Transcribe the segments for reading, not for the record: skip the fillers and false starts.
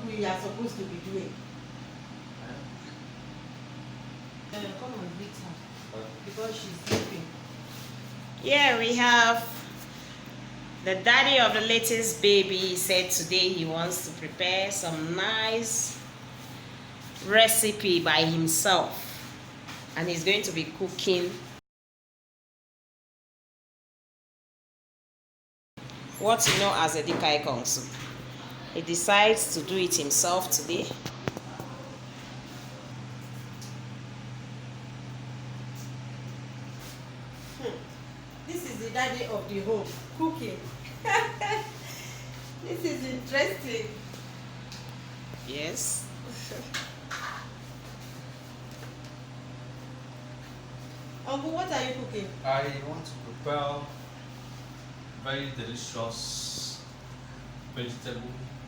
we are supposed to be doing. Come and beat her because she's sleeping. Yeah, we have the daddy of the latest baby. He said today he wants to prepare some nice recipe by himself, and he's going to be cooking what you know as a dikai kong soup. He decides to do it himself today. This is the daddy of the home cooking. This is interesting. Yes. Uncle, what are you cooking? I want to prepare very delicious vegetable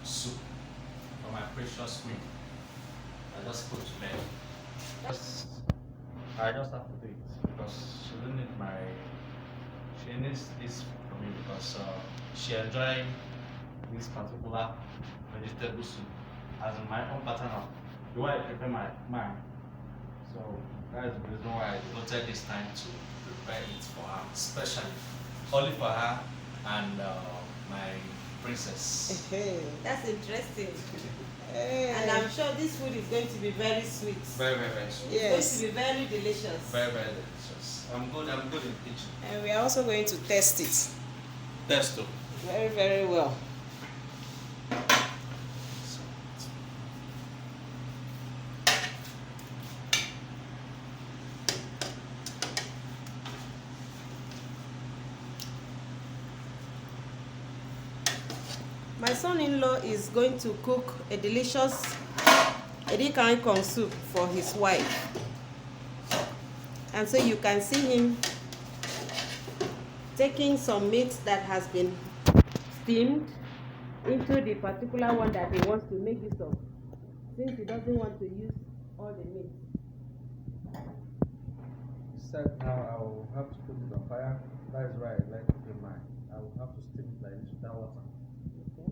soup for my precious queen. I just put to bed. I just have to do it because she needs this from me because she enjoy this particular vegetable soup as in my own pattern of the way I prepare mine. So that is the reason why I devoted this time to prepare it for her, especially only for her and my princess. That's interesting. And I'm sure this food is going to be very sweet. Very, very, very sweet. Yes. It's going to be very delicious. Very, very delicious. I'm good in the kitchen. And we are also going to test it Testo. very, very well. My son-in-law is going to cook a delicious dikai kong soup for his wife. And so you can see him taking some meat that has been steamed into the particular one that he wants to make use of, since he doesn't want to use all the meat. He said now I will have to put it on fire. That is why I like to do mine. I will have to steam it like this without water. Okay.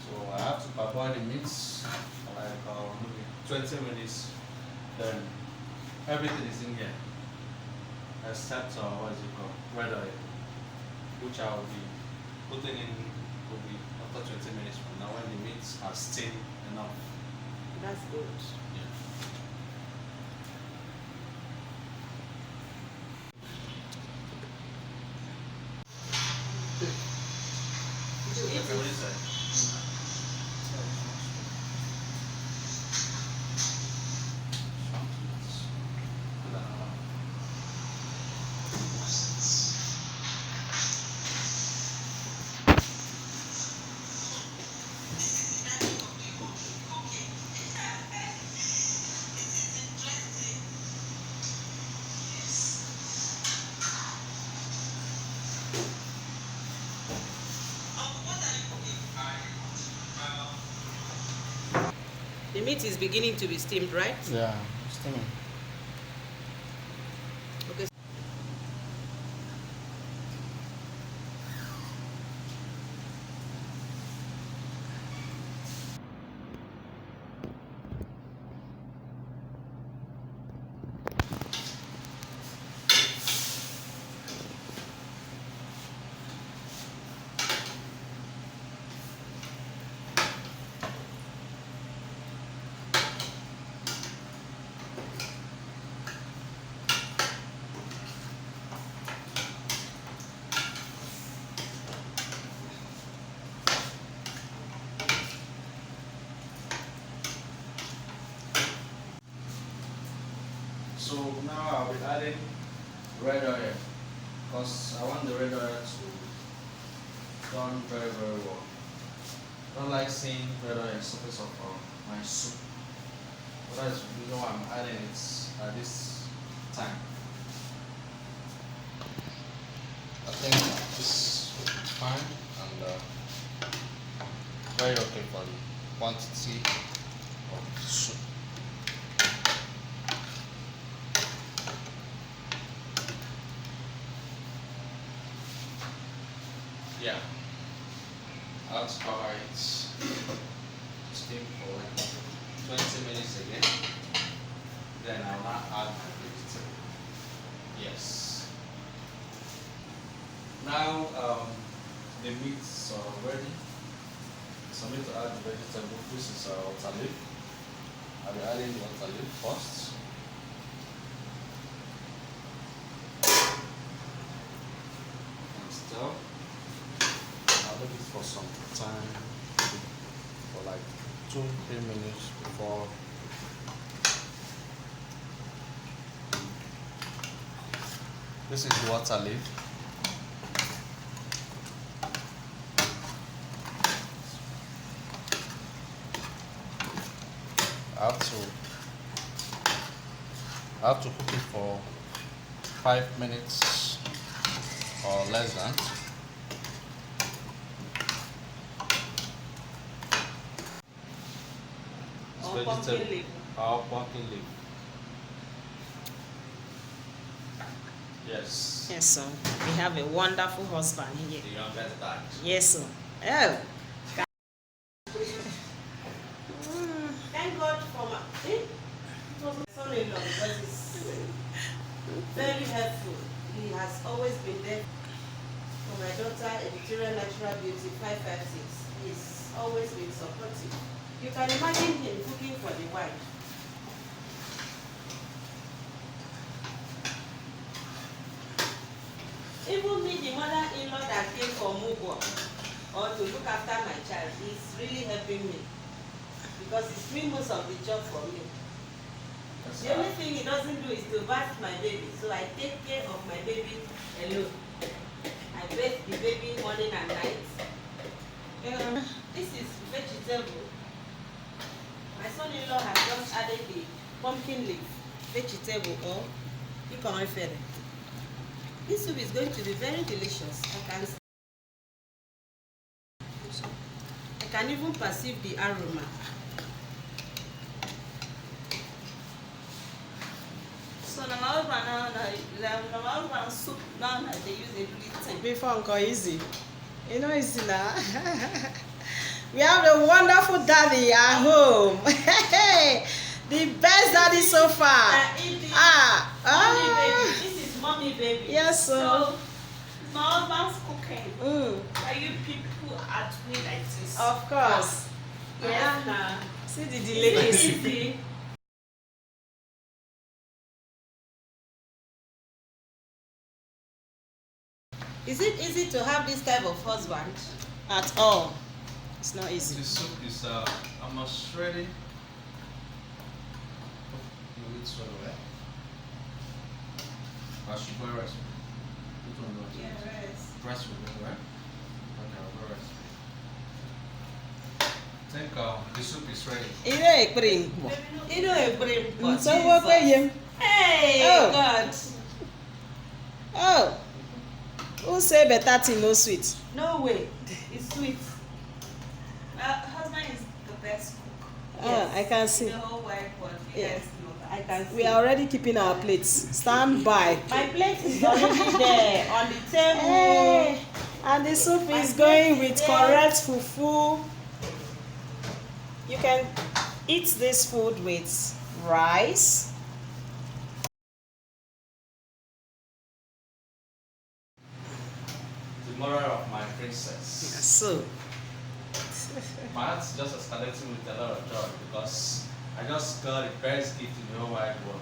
So I have to parboil the meats for like maybe 20 minutes. Then everything is in here except what is it called? Red oil, which I will be putting in will be after 20 minutes from now when the meats are steamed enough. That's good. Yeah. What is that? The meat is beginning to be steamed, right? Yeah, steaming. Okay. So now I'll be adding red oil because I want the red oil to done very, very well. I don't like seeing red oil in surface of my soup. But that's the reason why I'm adding it at this time. I think this is fine and very okay for the quantity of soup. Yeah. I'll cover it. Steam for like 20 minutes again. Then I'll now add my vegetable. Yes. Now the meats are ready. So I need to add the vegetable. This is water leaf. I'll be adding water leaf first. And stir. I'll leave it for some time, for like 2-3 minutes before. This is water leaf. I have to cook it for 5 minutes or less than. Or pumpkin leaf. Or pumpkin leaf. Yes. Yes, sir. We have a wonderful husband here. The youngest dad. Yes, sir. Oh. Thank God for my son-in-law because he's very helpful. He has always been there for my daughter, Editorial Natural Beauty 556. He's always been supportive. You can imagine him cooking for the wife. Even me, the mother-in-law that came from Mugo or to look after my child, is really helping me because he's doing most of the job for me. The only thing he doesn't do is to bath my baby, so I take care of my baby alone. I bathe the baby morning and night. This is vegetable. My son-in-law has just added the pumpkin leaf vegetable or ikan. This soup is going to be very delicious. I can even perceive the aroma. So na my husband soup now they use a little. Before Uncle Easy. You know easy now. We have a wonderful daddy at home. The best daddy so far. Mommy baby. This is mommy baby. Yes, sir. So my husband's cooking. Are you people are doing like this? Of course. Yes, nah. See the It's delays. easy. Is it easy to have this type of husband? At all. It's not easy. The soup is almost ready. You eat sort of that. I should boil rice. Which one do you want? Yeah, rice. Rice will do, right? Okay, I'll boil rice. I think the soup is ready. Ire bring. You know a brain pot. So what were you? Hey, Oh. God. Oh. Who say better thing no sweet? No way. It's sweet. Husband is the best cook. Ah, I can In see. the whole wide world. Yes. I can see. We are already keeping our plates. Stand by. My plate is already there on the table. Hey. And the soup My is plate going is with there. correct fufu. You can eat this food with rice. The moral of my princess. So, My heart's just escalating with a lot of joy because I just got the best gift in the whole wide world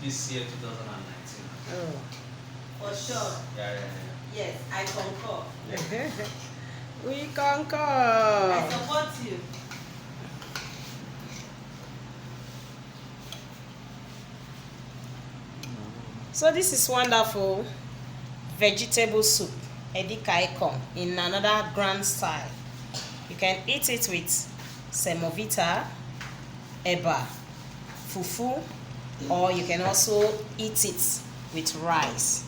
this year, 2019. oh. For sure. Yeah. Yes, I concur. We I conquer. support you. So this is wonderful vegetable soup, edikaikong, in another grand style. You can eat it with semovita, eba, fufu, or you can also eat it with rice.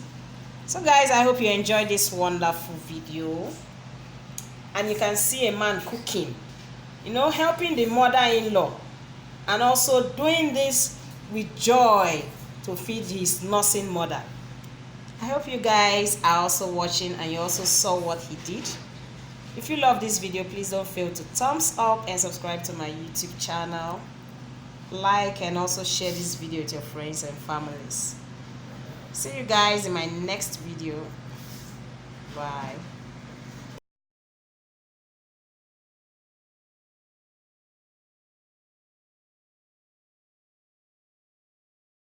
So guys, I hope you enjoyed this wonderful video. And you can see a man cooking, you know, helping the mother-in-law, and also doing this with joy to feed his nursing mother. I hope you guys are also watching and you also saw what he did. If you love this video, please don't fail to thumbs up and subscribe to my YouTube channel. Like and also share this video with your friends and families. See you guys in my next video. Bye.